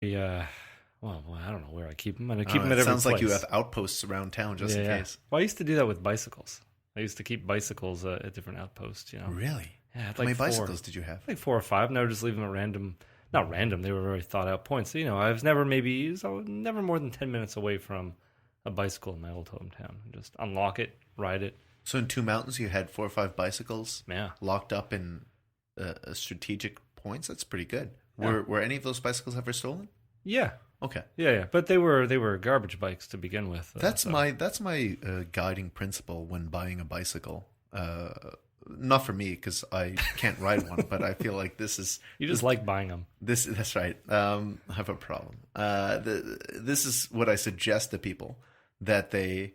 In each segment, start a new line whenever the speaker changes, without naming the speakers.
Yeah. Well, I don't know where I keep them. And I
I
keep
don't
them
know,
at
it
every
sounds like you
place.
have outposts around town just in case.
Well, I used to do that with bicycles. I used to keep bicycles at different outposts.
Really?
Yeah, I had
How many
like four.
bicycles did you have?
Like four or five, and I would just leave them at random. Not random. They were very thought out points. So, I was never never more than 10 minutes away from a bicycle in my old hometown. Just unlock it, ride it.
So in Two Mountains, you had 4 or 5 bicycles
Yeah.
locked up in strategic points. That's pretty good.
Yeah.
Were any of those bicycles ever stolen?
Yeah.
Okay,
Yeah. But they were garbage bikes to begin with.
that's
so.
my guiding principle when buying a bicycle. Not for me because I can't ride one, but I feel like this is
You just like buying them.
that's right. I have a problem. This is what I suggest to people that they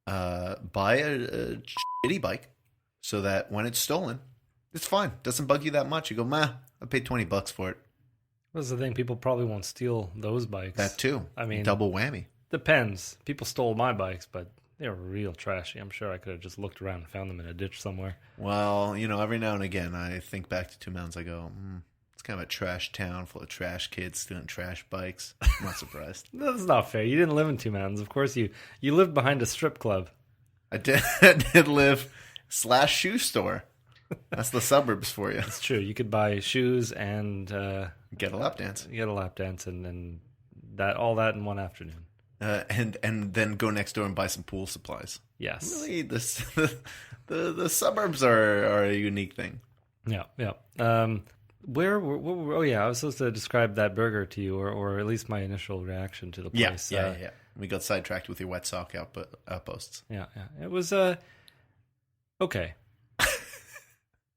buy a shitty bike so that when it's stolen, it's fine. Doesn't bug you that much. You go, I paid $20 for it.
That's the thing. People probably won't steal those bikes.
That too.
I mean,
double whammy.
depends. People stole my bikes, but they were real trashy. I'm sure I could have just looked around and found them in a ditch somewhere.
Well, every now and again, I think back to Two Mountains. I go, it's kind of a trash town full of trash kids stealing trash bikes. I'm not surprised.
That's not fair. You didn't live in Two Mountains. Of course, you lived behind a strip club.
I did live / shoe store. That's the suburbs for you.
It's true. You could buy shoes and
Get a lap dance.
get a lap dance and all that in one afternoon.
And then go next door and buy some pool supplies.
Yes.
Really, the suburbs are a unique thing.
Yeah. Oh yeah, I was supposed to describe that burger to you, or at least my initial reaction to the place.
Yeah. We got sidetracked with your wet sock outposts.
Yeah. It was okay.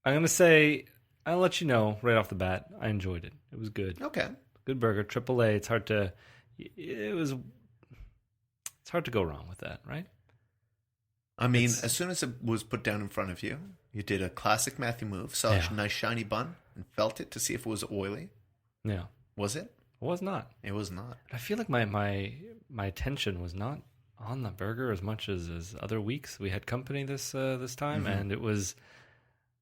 I'm gonna say I'll let you know right off the bat. I enjoyed it. It was good.
Okay.
Good burger, AAA. It's hard to go wrong with that, right?
I mean, as soon as it was put down in front of you, you did a classic Matthew move, saw a nice shiny bun, and felt it to see if it was oily.
Yeah.
Was it?
It was not.
It was not.
I feel like my attention was not on the burger as much as other weeks. We had company this time, and it was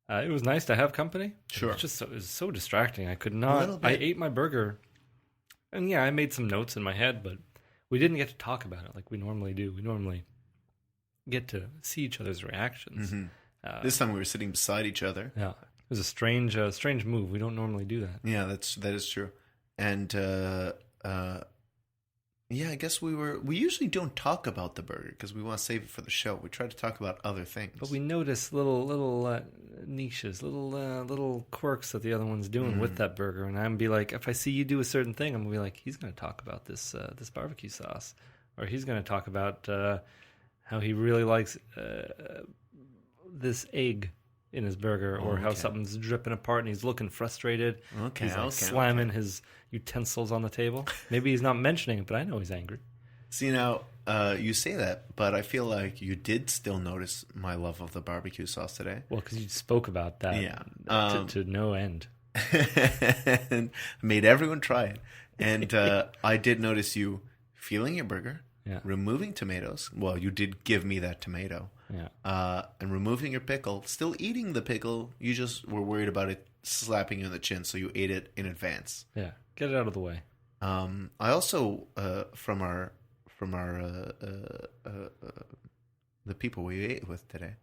nice to have company.
Sure.
It was so distracting. I could not. I ate my burger, and I made some notes in my head, but we didn't get to talk about it like we normally do. We normally get to see each other's reactions.
Mm-hmm. This time we were sitting beside each other.
Yeah, it was a strange move. We don't normally do that.
Yeah, that is true. And I guess we usually don't talk about the burger because we want to save it for the show. We try to talk about other things.
But we notice little niches, little quirks that the other one's doing with that burger, and I'm be like, if I see you do a certain thing, I'm gonna be like, he's gonna talk about this barbecue sauce, or he's gonna talk about how he really likes this egg in his burger, or how something's dripping apart and he's looking frustrated. He's slamming his utensils on the table. Maybe he's not mentioning it, but I know he's angry.
See, now, you say that, but I feel like you did still notice my love of the barbecue sauce today.
Well, because you spoke about that to no end.
And made everyone try it. And I did notice you feeling your burger, removing tomatoes. Well, you did give me that tomato.
Yeah.
And removing your pickle, still eating the pickle. You just were worried about it slapping you in the chin, so you ate it in advance.
Yeah, get it out of the way.
I also, from our the people we ate with today,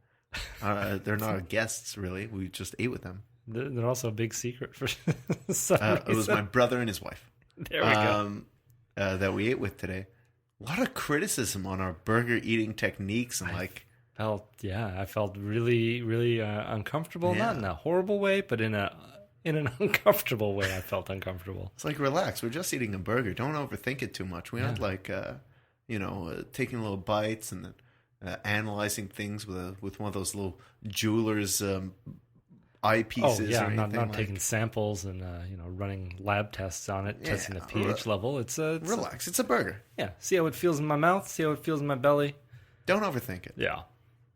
they're not our guests really. We just ate with them.
They're also a big secret for some
it was my brother and his wife.
There we go.
That we ate with today. A lot of criticism on our burger eating techniques and
I felt really, really uncomfortable. Not in a horrible way, but in an uncomfortable way. I felt uncomfortable.
It's like, relax. We're just eating a burger. Don't overthink it too much. We aren't like, taking little bites and then analyzing things with one of those little jeweler's eyepieces.
Oh yeah,
or
not taking samples and running lab tests on it, testing the pH level. It's
relax. It's a burger.
Yeah, see how it feels in my mouth. See how it feels in my belly.
Don't overthink it.
Yeah.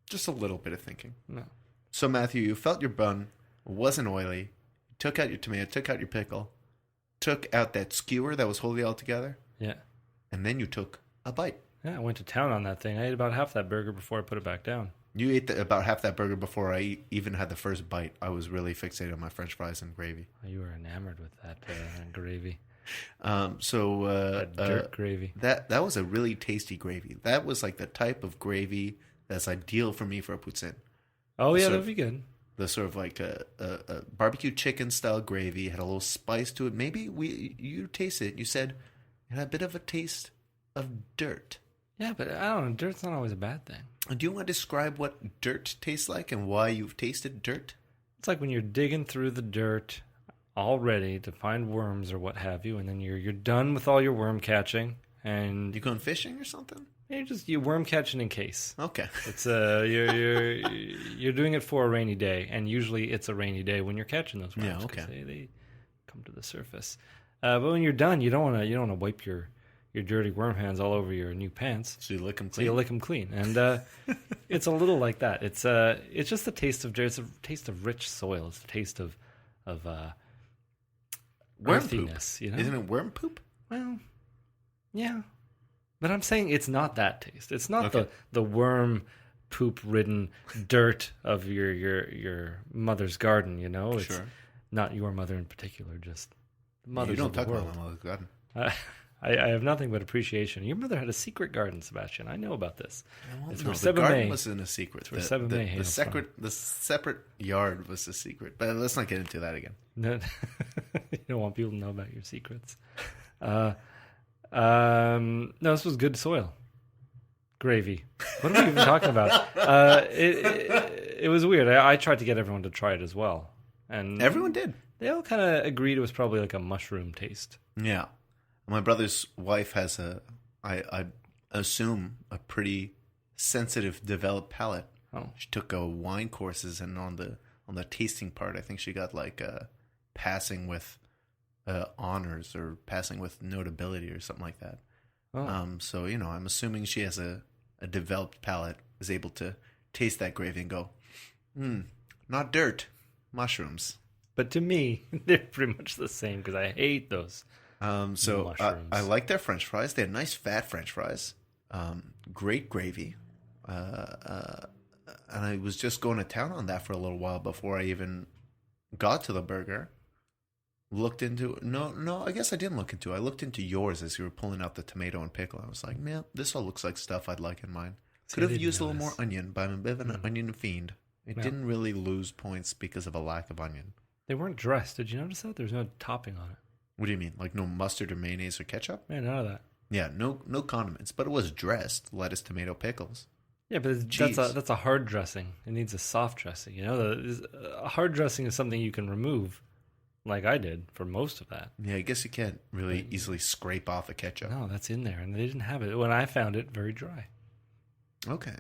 Just a little bit of thinking.
No.
So, Matthew, you felt your bun, wasn't oily, you took out your tomato, took out your pickle, took out that skewer that was holding it all together.
Yeah.
And then you took a bite.
Yeah, I went to town on that thing. I ate about half that burger before I put it back down.
You ate about half that burger before I even had the first bite. I was really fixated on my French fries and gravy.
You were enamored with that gravy. Dirt gravy.
That was a really tasty gravy. That was like the type of gravy that's ideal for me for a poutine.
Oh yeah, that'd be good.
The sort of like a barbecue chicken style gravy had a little spice to it. Maybe you taste it. You said it had a bit of a taste of dirt.
Yeah, but I don't know. Dirt's not always a bad thing.
Do you want to describe what dirt tastes like and why you've tasted dirt?
It's like when you're digging through the dirt all ready to find worms or what have you, and then you're done with all your worm catching, and
You going fishing or something?
you're worm catching in case.
Okay.
It's you're doing it for a rainy day, and usually it's a rainy day when you're catching those worms.
Yeah, okay.
'Cause they come to the surface. But when you're done, you don't want to wipe your dirty worm hands all over your new pants.
So you lick them
So
clean.
you lick them clean, and it's a little like that. It's just the taste of dirt. It's a taste of rich soil. It's a taste of
worm
earthiness.
poop.
You know,
Isn't it worm poop?
well, yeah, but I'm saying it's not that taste. It's not
Okay.
the worm poop ridden dirt of your mother's garden. You know, it's
Sure.
not your mother in particular. Just the mothers
You don't
of the
talk
world.
about my mother's garden.
I have nothing but appreciation. Your mother had a secret garden, Sebastien. I know about this. It's
No,
where
the
Seba-Mae.
garden wasn't a secret.
where Seba-Mae hails from.
The separate yard was a secret. But let's not get into that again.
No, you don't want people to know about your secrets. No, this was good soil. Gravy. What are we even talking about? It was weird. I tried to get everyone to try it as well. And
Everyone did.
they all kind of agreed it was probably like a mushroom taste.
Yeah. My brother's wife has I assume, a pretty sensitive, developed palate.
Oh.
She took wine courses, and on the tasting part, I think she got like passing with honors or passing with notability or something like that.
Oh.
So I'm assuming she has a developed palate, is able to taste that gravy and go, not dirt, mushrooms.
But to me, they're pretty much the same because I hate those.
So
Mushrooms.
I like their French fries. They had nice fat French fries, great gravy, and I was just going to town on that for a little while before I even got to the burger. Looked into no, I guess I didn't look into it. I looked into yours as you were pulling out the tomato and pickle. I was like, man, this all looks like stuff I'd like in mine. Could
I
have
didn't
used a little
notice.
more onion, but I'm a bit of an onion fiend. It
Yeah.
didn't really lose points because of a lack of onion.
They weren't dressed. Did you notice that? There's no topping on it.
What do you mean? Like no mustard or mayonnaise or ketchup?
Man, none of that.
Yeah, no condiments, but it was dressed lettuce, tomato, pickles.
Yeah, but
Cheese.
that's a hard dressing. It needs a soft dressing. You know, a hard dressing is something you can remove, like I did for most of that.
Yeah, I guess you can't really easily scrape off the ketchup.
No, that's in there, and they didn't have it when I found it. Very dry.
Okay.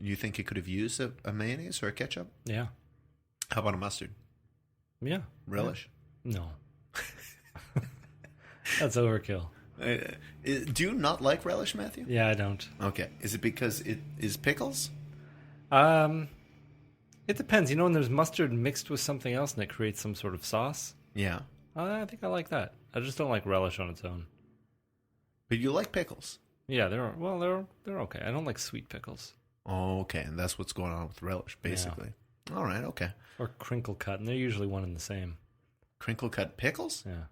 You think you could have used a mayonnaise or a ketchup?
Yeah,
How about a mustard?
yeah.
Relish?
No, that's overkill.
Do you not like relish, Matthew?
Yeah, I don't.
Okay. Is it because it is pickles?
It depends. You know, when there's mustard mixed with something else and it creates some sort of sauce.
Yeah.
I think I like that. I just don't like relish on its own.
But you like pickles?
Yeah, they're okay. I don't like sweet pickles
Oh, okay. And that's what's going on with relish, basically. All right, okay.
or crinkle cut, and they're usually one and the same.
Crinkle cut pickles?
Yeah.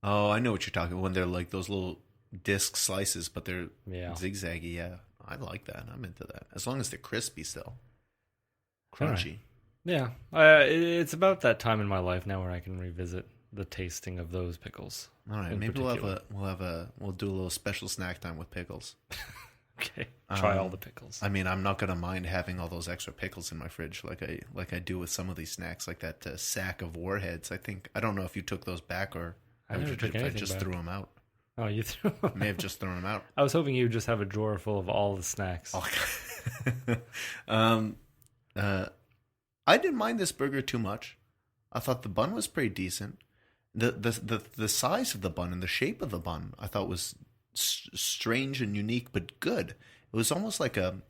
Oh, I know what you're talking about. When they're like those little disc slices, but they're
Yeah.
zigzaggy. Yeah, I like that. I'm into that. As long as they're crispy still.
All right.
Crunchy.
Yeah, it's about that time in my life now where I can revisit the tasting of those pickles.
All right,
in
maybe
particular.
we'll do a little special snack time with pickles.
Okay, try all the pickles.
I mean, I'm not gonna mind having all those extra pickles in my fridge, like I do with some of these snacks, like that sack of Warheads. I don't know if you took those back or
I never took
if I
anything
just
back.
threw them out.
Oh, you threw.
May have just thrown them out.
I was hoping you'd just have a drawer full of all the snacks.
I didn't mind this burger too much. I thought the bun was pretty decent. The size of the bun and the shape of the bun I thought was strange and unique, but good. It was almost like a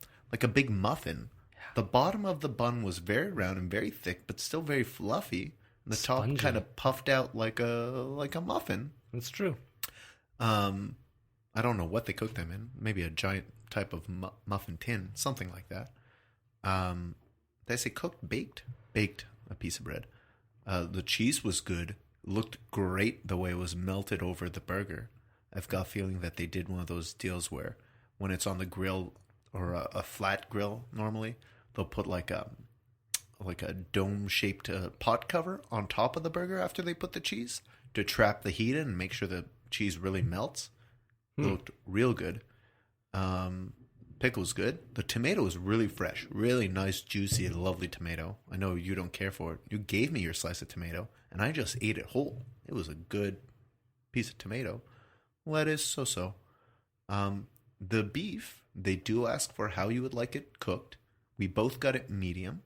big muffin. Yeah. The bottom of the bun was very round and very thick, but still very fluffy. And the
Spongy.
top kind of puffed out like a muffin.
That's true.
I don't know what they cooked them in. Maybe a giant type of muffin tin, something like that. Did I say cooked? Baked? Baked a piece of bread. The cheese was good. looked great the way it was melted over the burger. I've got a feeling that they did one of those deals where when it's on the grill or a flat grill normally, they'll put like a dome-shaped pot cover on top of the burger after they put the cheese to trap the heat in and make sure the cheese really melts. It looked real good. Pickle's good. The tomato is really fresh. Really nice, juicy, lovely tomato. I know you don't care for it. You gave me your slice of tomato, and I just ate it whole. It was a good piece of tomato. Lettuce, so-so. The beef, they do ask for how you would like it cooked. We both got it medium.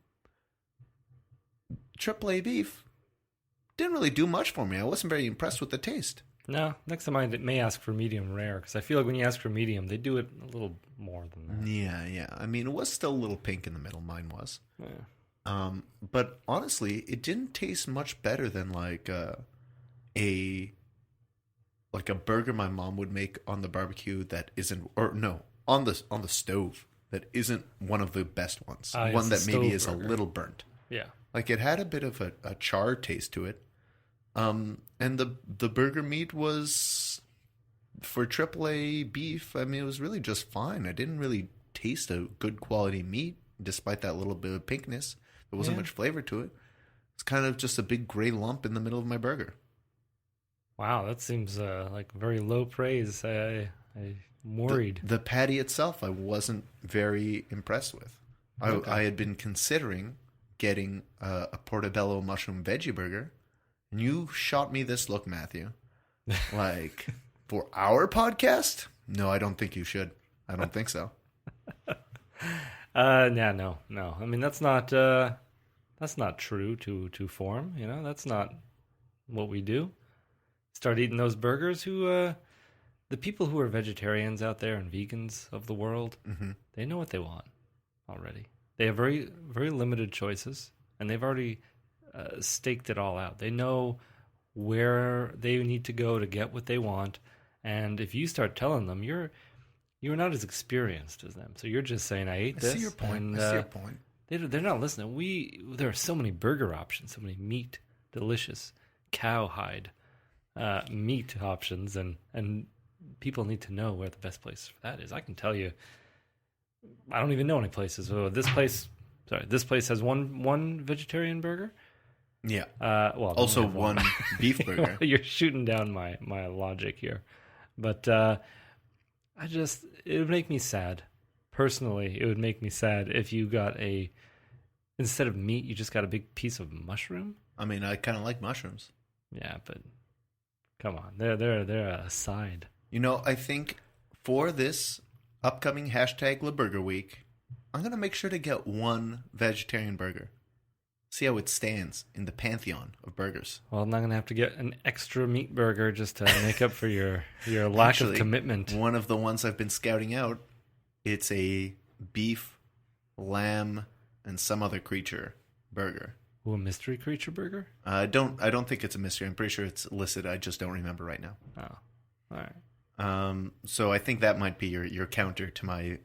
AAA beef didn't really do much for me. I wasn't very impressed with the taste.
No, next time I may ask for medium rare, because I feel like when you ask for medium, they do it a little more than that.
Yeah. I mean, it was still a little pink in the middle. Mine was.
Yeah.
But honestly, it didn't taste much better than like a burger my mom would make on the barbecue that isn't, or no, on the stove that isn't one of the best ones. One that maybe is burger. A little burnt.
Yeah.
Like it had a bit of a char taste to it. And the burger meat was, for AAA beef, I mean, it was really just fine. I didn't really taste a good quality meat, despite that little bit of pinkness. There wasn't much flavor to it. It's kind of just a big gray lump in the middle of my burger.
Wow, that seems like very low praise. I'm worried.
The patty itself, I wasn't very impressed with.
Okay.
I had been considering getting a portobello mushroom veggie burger, and you shot me this look, Matthew. Like, for our podcast? No, I don't think you should. I don't think so.
No. I mean, that's not true to form. You know, that's not what we do. Start eating those burgers. The people who are vegetarians out there and vegans of the world, they know what they want already. They have very, very limited choices, and they've already staked it all out. They know where they need to go to get what they want, and if you start telling them, you're not as experienced as them. So you're just saying, "I ate this."
I see your point.
And,
I see your point.
They're not listening. There are so many burger options, so many meat, delicious cowhide meat options, and people need to know where the best place for that is. I can tell you, I don't even know any places. Oh, this place has one vegetarian burger.
Yeah.
Well,
also one beef burger.
You're shooting down my logic here, but it would make me sad. Personally, it would make me sad if you got instead of meat, you just got a big piece of mushroom.
I mean, I kind of like mushrooms.
Yeah, but come on, they're a side.
You know, I think for this upcoming #LaBurger Week, I'm going to make sure to get one vegetarian burger. See how it stands in the pantheon of burgers.
Well, I'm not going to have to get an extra meat burger just to make up for your lack of commitment.
One of the ones I've been scouting out, it's a beef, lamb, and some other creature burger.
Ooh, a mystery creature burger?
I don't think it's a mystery. I'm pretty sure it's listed. I just don't remember right now.
Oh, all right.
So I think that might be your counter to my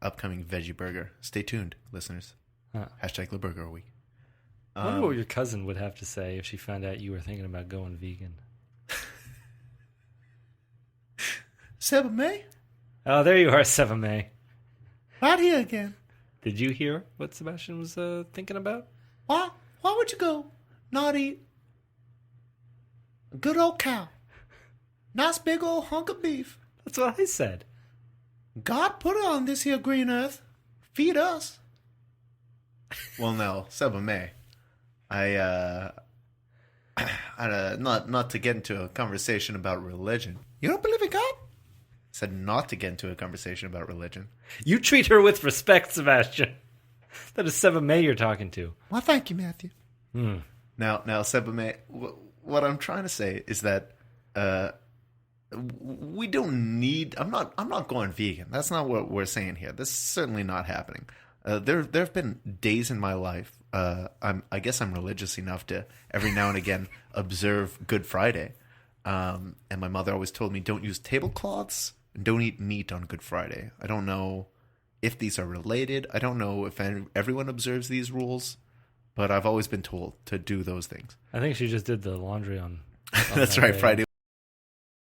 upcoming veggie burger. Stay tuned, listeners.
Huh.
#LaBurger Week.
I wonder what your cousin would have to say if she found out you were thinking about going vegan.
Seba-Mae?
Oh, there you are, Seba-Mae.
Right here again.
Did you hear what Sebastien was thinking about?
Why would you go not eat a good old cow? Nice big old hunk of beef.
That's what I said.
God put it on this here green earth. Feed us. Well, no, Seba-Mae. Not to get into a conversation about religion. You don't believe in God? I said not to get into a conversation about religion.
You treat her with respect, Sebastien. That is Seba-Mae you're talking to.
Well, thank you, Matthew. Now, Seba-Mae, what I'm trying to say is that we don't need. I'm not going vegan. That's not what we're saying here. This is certainly not happening. There have been days in my life. I guess I'm religious enough to every now and again observe Good Friday. And my mother always told me, don't use tablecloths and don't eat meat on Good Friday. I don't know if these are related. I don't know if everyone observes these rules. but I've always been told to do those things.
I think she just did the laundry on
That's
that
right,
day.
Friday